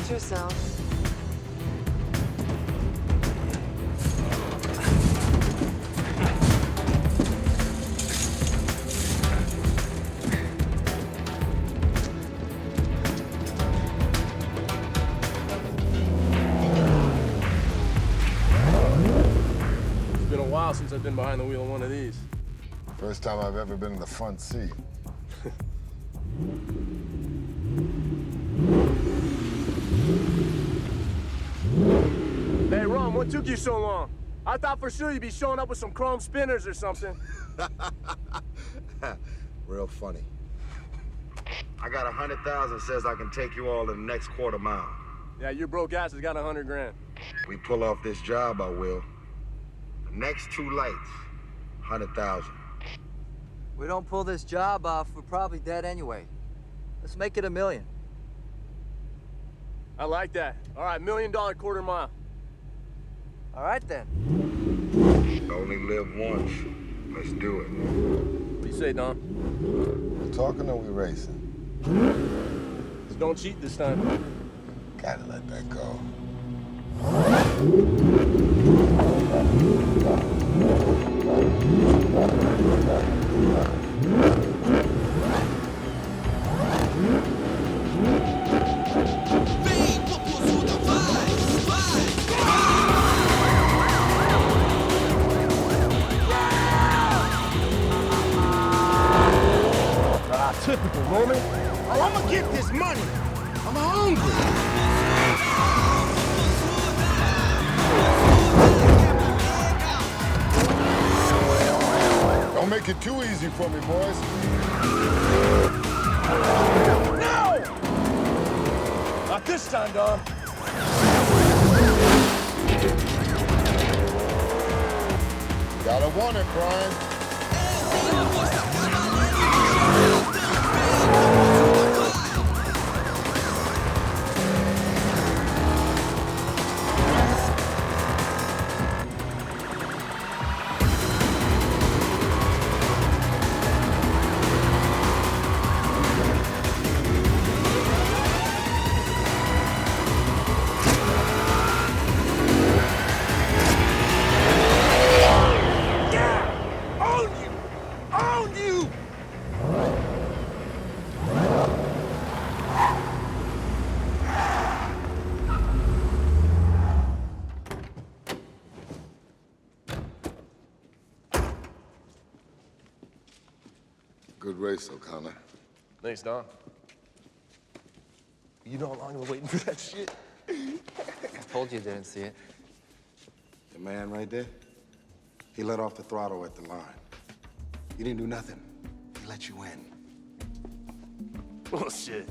Watch yourself. It's been a while since I've been behind the wheel of one of these. First time I've ever been in the front seat. Hey, Ron, what took you so long? I thought for sure you'd be showing up with some chrome spinners or something. Real funny. I got 100,000 says I can take you all in the next quarter mile. Yeah, your broke ass has got 100 grand. We pull off this job, I will. The next 2 lights, 100,000. We don't pull this job off, we're probably dead anyway. Let's make it $1 million. I like that. All right, $1 million quarter mile. All right then. Only live once. Let's do it. What do you say, Don? We talking or we racing? Just don't cheat this time. Gotta let that go. Typical, Roman. Oh, I'm gonna get this money. I'm hungry. Don't make it too easy for me, boys. No! Not this time, Don. Gotta want it, Brian. Own you! Own you! Good race, O'Connor. Thanks, Don. You know how long I've been waiting for that shit? I told you didn't see it. The man right there, he let off the throttle at the line. You didn't do nothing. He let you in. Bullshit.